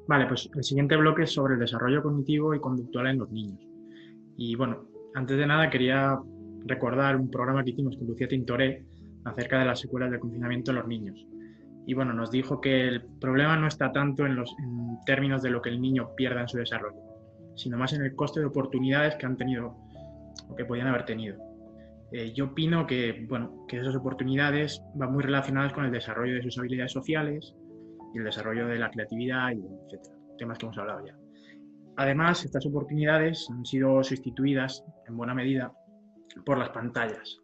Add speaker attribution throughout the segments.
Speaker 1: Vale, pues el siguiente bloque es sobre el desarrollo cognitivo y conductual en los niños. Y bueno, antes de nada quería recordar un programa que hicimos con Lucía Tintoré acerca de las secuelas del confinamiento en los niños. Y bueno, nos dijo que el problema no está tanto en términos de lo que el niño pierda en su desarrollo, sino más en el coste de oportunidades que han tenido o que podían haber tenido. Yo opino que, bueno, que esas oportunidades van muy relacionadas con el desarrollo de sus habilidades sociales y el desarrollo de la creatividad, y etcétera, temas que hemos hablado ya. Además, estas oportunidades han sido sustituidas en buena medida por las pantallas,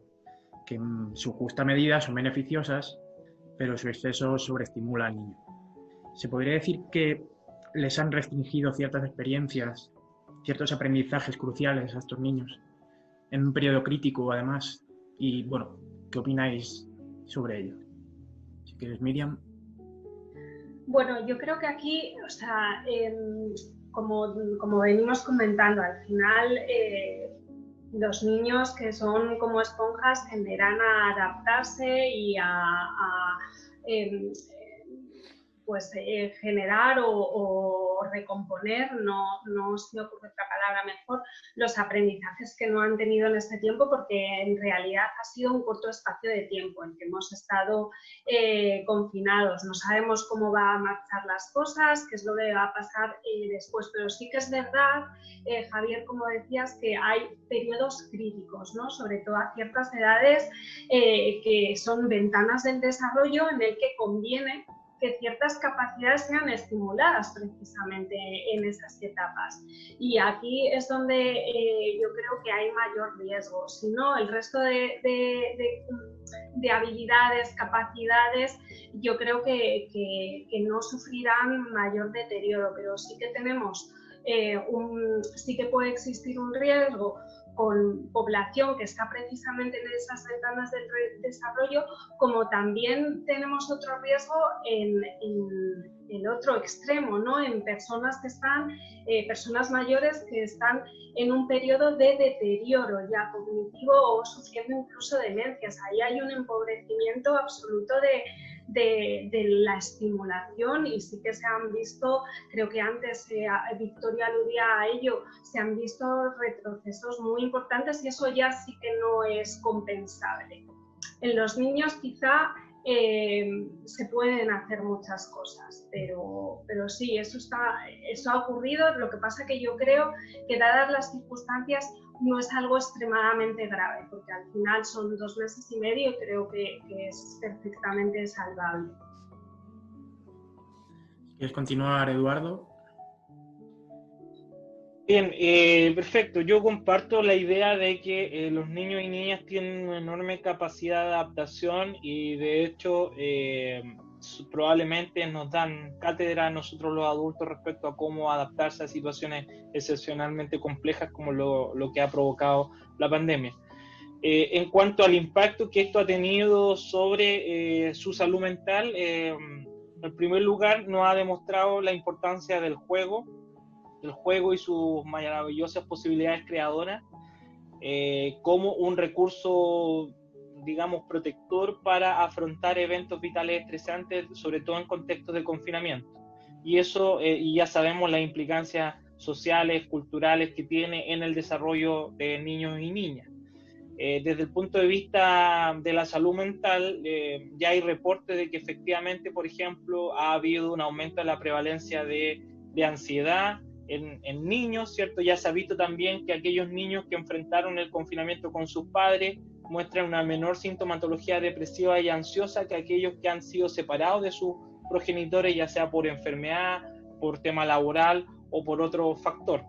Speaker 1: que en su justa medida son beneficiosas, pero su exceso sobreestimula al niño. Se podría decir que les han restringido ciertas experiencias, ciertos aprendizajes cruciales a estos niños, en un periodo crítico además. Y bueno, ¿qué opináis sobre ello? Si quieres, Miriam.
Speaker 2: Bueno, yo creo que aquí, o sea, como venimos comentando, al final los niños que son como esponjas tenderán a adaptarse y a em, pues generar o recomponer, no se me ocurre otra palabra mejor, los aprendizajes que no han tenido en este tiempo, porque en realidad ha sido un corto espacio de tiempo en que hemos estado confinados. No sabemos cómo va a marchar las cosas, qué es lo que va a pasar después, pero sí que es verdad, Javier, como decías, que hay periodos críticos, ¿no? Sobre todo a ciertas edades que son ventanas del desarrollo en el que conviene que ciertas capacidades sean estimuladas precisamente en esas etapas. Y aquí es donde yo creo que hay mayor riesgo. Si no, el resto de habilidades, capacidades, yo creo que no sufrirán mayor deterioro, pero sí que tenemos sí que puede existir un riesgo con población que está precisamente en esas ventanas del desarrollo, como también tenemos otro riesgo en el otro extremo, ¿no? En personas que están, personas mayores que están en un periodo de deterioro ya cognitivo o sufriendo incluso demencias. Ahí hay un empobrecimiento absoluto de la estimulación, y sí que se han visto, creo que antes Victoria aludía a ello, se han visto retrocesos muy importantes, y eso ya sí que no es compensable. En los niños quizá se pueden hacer muchas cosas, pero sí, eso ha ocurrido. Lo que pasa que yo creo que, dadas las circunstancias, no es algo extremadamente grave, porque al final son 2 meses y medio y creo que es perfectamente salvable.
Speaker 1: ¿Quieres continuar, Eduardo?
Speaker 3: Bien, perfecto. Yo comparto la idea de que los niños y niñas tienen una enorme capacidad de adaptación y de hecho probablemente nos dan cátedra a nosotros los adultos respecto a cómo adaptarse a situaciones excepcionalmente complejas como lo que ha provocado la pandemia. En cuanto al impacto que esto ha tenido sobre su salud mental, en primer lugar nos ha demostrado la importancia del juego y sus maravillosas posibilidades creadoras como un recurso, digamos, protector para afrontar eventos vitales estresantes, sobre todo en contextos de confinamiento. Y eso, y ya sabemos las implicancias sociales, culturales que tiene en el desarrollo de niños y niñas. Desde el punto de vista de la salud mental, ya hay reportes de que efectivamente, por ejemplo, ha habido un aumento de la prevalencia de ansiedad en niños, ¿cierto? Ya se ha visto también que aquellos niños que enfrentaron el confinamiento con sus padres muestran una menor sintomatología depresiva y ansiosa que aquellos que han sido separados de sus progenitores, ya sea por enfermedad, por tema laboral o por otro factor.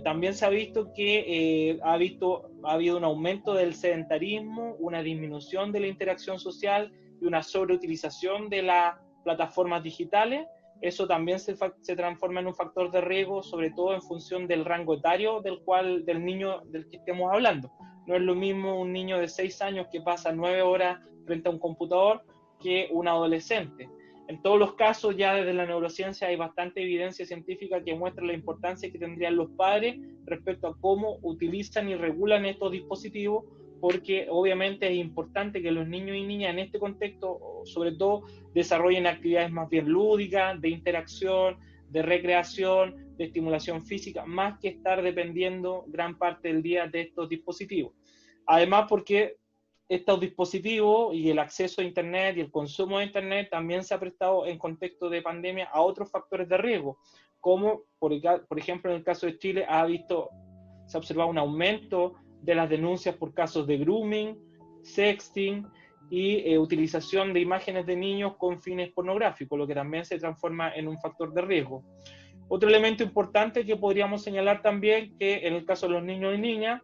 Speaker 3: También se ha visto que ha habido un aumento del sedentarismo, una disminución de la interacción social y una sobreutilización de las plataformas digitales. Eso también se transforma en un factor de riesgo, sobre todo en función del rango etario del niño del que estemos hablando. No es lo mismo un niño de 6 años que pasa 9 horas frente a un computador que un adolescente. En todos los casos, ya desde la neurociencia hay bastante evidencia científica que muestra la importancia que tendrían los padres respecto a cómo utilizan y regulan estos dispositivos, porque obviamente es importante que los niños y niñas en este contexto, sobre todo, desarrollen actividades más bien lúdicas, de interacción, de recreación, de estimulación física, más que estar dependiendo gran parte del día de estos dispositivos. Además, porque estos dispositivos y el acceso a Internet y el consumo de Internet también se ha prestado en contexto de pandemia a otros factores de riesgo, como por ejemplo en el caso de Chile se ha observado un aumento de las denuncias por casos de grooming, sexting y utilización de imágenes de niños con fines pornográficos, lo que también se transforma en un factor de riesgo. Otro elemento importante que podríamos señalar también, que en el caso de los niños y niñas,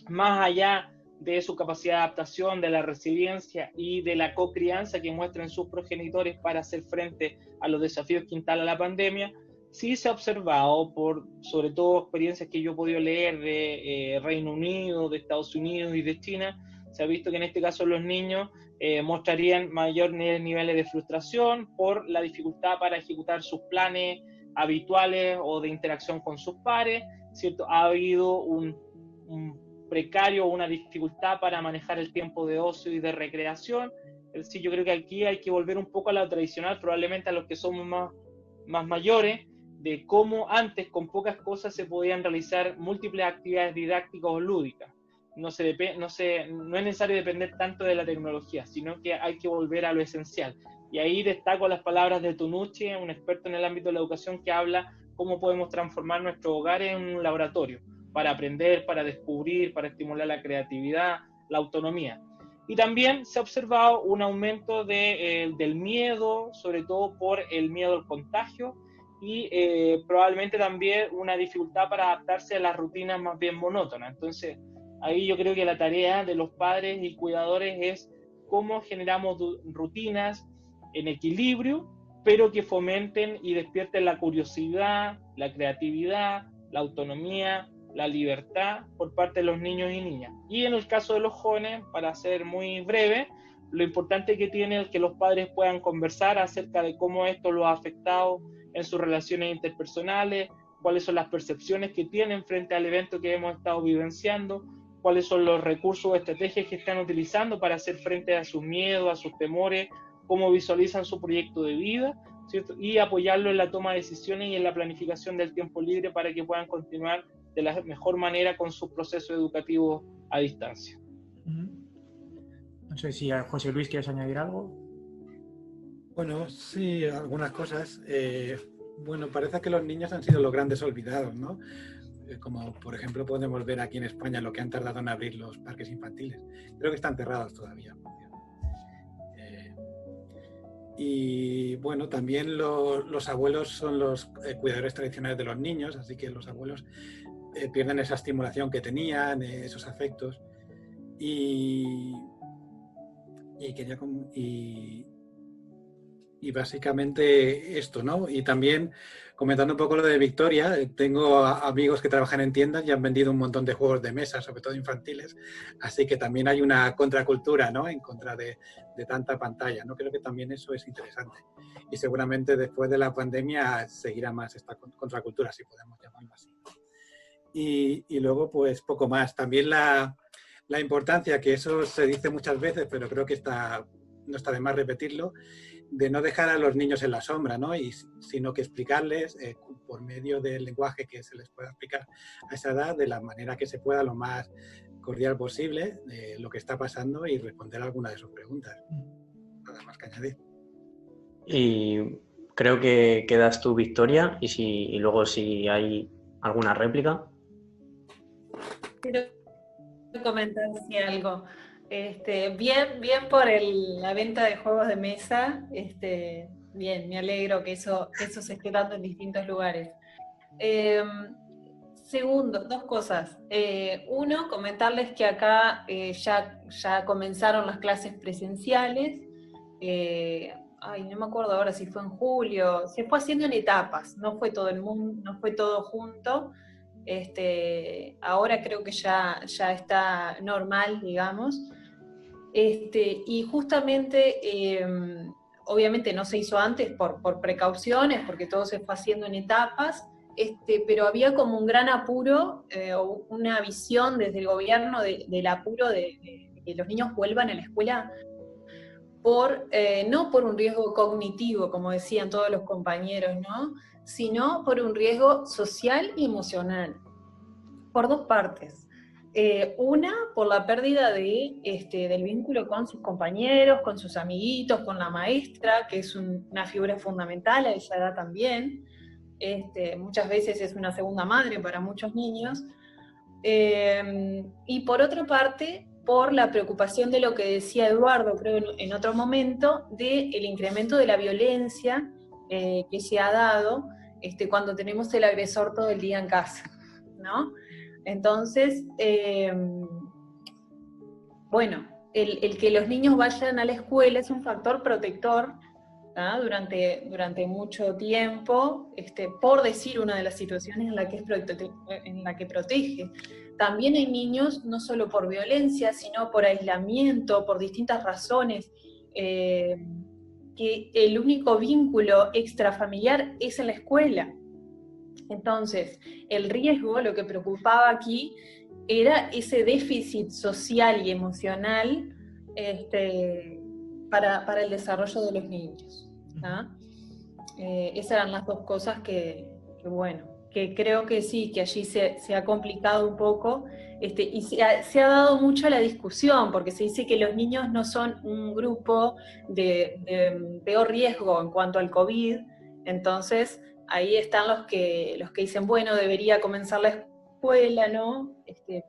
Speaker 3: más allá de su capacidad de adaptación, de la resiliencia y de la cocrianza que muestran sus progenitores para hacer frente a los desafíos que instala la pandemia, sí se ha observado, sobre todo experiencias que yo he podido leer de Reino Unido, de Estados Unidos y de China, se ha visto que en este caso los niños mostrarían mayores niveles de frustración por la dificultad para ejecutar sus planes habituales o de interacción con sus pares, ¿cierto? Ha habido un precario o una dificultad para manejar el tiempo de ocio y de recreación. Es decir, yo creo que aquí hay que volver un poco a lo tradicional, probablemente a los que somos más mayores, de cómo antes con pocas cosas se podían realizar múltiples actividades didácticas o lúdicas. No es necesario depender tanto de la tecnología, sino que hay que volver a lo esencial. Y ahí destaco las palabras de Tonucci, un experto en el ámbito de la educación, que habla cómo podemos transformar nuestro hogar en un laboratorio para aprender, para descubrir, para estimular la creatividad, la autonomía. Y también se ha observado un aumento del miedo, sobre todo por el miedo al contagio, y probablemente también una dificultad para adaptarse a las rutinas más bien monótonas. Entonces, ahí yo creo que la tarea de los padres y cuidadores es cómo generamos rutinas en equilibrio, pero que fomenten y despierten la curiosidad, la creatividad, la autonomía, la libertad por parte de los niños y niñas. Y en el caso de los jóvenes, para ser muy breve, lo importante que tiene es que los padres puedan conversar acerca de cómo esto los ha afectado en sus relaciones interpersonales, cuáles son las percepciones que tienen frente al evento que hemos estado vivenciando, cuáles son los recursos o estrategias que están utilizando para hacer frente a sus miedos, a sus temores, cómo visualizan su proyecto de vida, ¿cierto? Y apoyarlo en la toma de decisiones y en la planificación del tiempo libre para que puedan continuar de la mejor manera con su proceso educativo a distancia.
Speaker 1: No sé si José Luis quieres añadir algo.
Speaker 4: Bueno, sí, algunas cosas. Bueno, parece que los niños han sido los grandes olvidados, ¿no? Como por ejemplo podemos ver aquí en España lo que han tardado en abrir los parques infantiles. Creo que están cerrados todavía. Y bueno, también los abuelos son los cuidadores tradicionales de los niños, así que los abuelos pierden esa estimulación que tenían, esos afectos. Y básicamente esto, ¿no? Y también, comentando un poco lo de Victoria, tengo amigos que trabajan en tiendas y han vendido un montón de juegos de mesa, sobre todo infantiles, así que también hay una contracultura, ¿no? En contra de tanta pantalla, ¿no? Creo que también eso es interesante. Y seguramente después de la pandemia seguirá más esta contracultura, si podemos llamarlo así. Y luego, pues, poco más. También la importancia, que eso se dice muchas veces, pero creo que no está de más repetirlo, de no dejar a los niños en la sombra, ¿no? Sino que explicarles por medio del lenguaje que se les pueda explicar a esa edad, de la manera que se pueda, lo más cordial posible, lo que está pasando y responder a alguna de sus preguntas. Nada más que añadir.
Speaker 5: Y creo que quedas tú, Victoria, y luego si hay alguna réplica.
Speaker 6: Quiero comentar si algo. Bien por la venta de juegos de mesa. Bien, me alegro que eso se esté dando en distintos lugares. Segundo, dos cosas. Uno, comentarles que acá ya comenzaron las clases presenciales. No me acuerdo ahora si fue en julio. Se fue haciendo en etapas, no fue todo el mundo, no fue todo junto. Ahora creo que ya está normal, digamos. Y justamente, obviamente no se hizo antes por precauciones, porque todo se fue haciendo en etapas, pero había como un gran apuro, o una visión desde el gobierno del apuro de que los niños vuelvan a la escuela no por un riesgo cognitivo, como decían todos los compañeros, ¿no? Sino por un riesgo social y emocional, por dos partes. Una, por la pérdida del vínculo con sus compañeros, con sus amiguitos, con la maestra, que es una figura fundamental a esa edad también. Muchas veces es una segunda madre para muchos niños. Y por otra parte, por la preocupación de lo que decía Eduardo, creo en otro momento, del incremento de la violencia que se ha dado cuando tenemos el agresor todo el día en casa, ¿no? Entonces, bueno, el que los niños vayan a la escuela es un factor protector, ¿ah? Durante mucho tiempo, por decir una de las situaciones en la que protege. También hay niños, no solo por violencia, sino por aislamiento, por distintas razones, que el único vínculo extrafamiliar es en la escuela. Entonces, el riesgo, lo que preocupaba aquí, era ese déficit social y emocional para el desarrollo de los niños. ¿Ah? Esas eran las dos cosas que creo que sí, que allí se ha complicado un poco, y se ha dado mucho a la discusión, porque se dice que los niños no son un grupo de peor riesgo en cuanto al COVID, entonces ahí están los que dicen, bueno, debería comenzar la escuela, ¿no?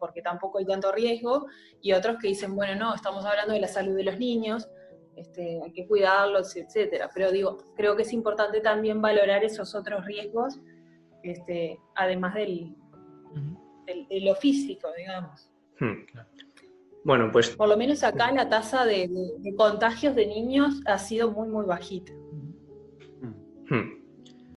Speaker 6: Porque tampoco hay tanto riesgo, y otros que dicen, bueno, no, estamos hablando de la salud de los niños, hay que cuidarlos, etcétera. Pero digo, creo que es importante también valorar esos otros riesgos, además de lo físico, digamos.
Speaker 5: Bueno, pues...
Speaker 6: Por lo menos acá la tasa de contagios de niños ha sido muy, muy bajita.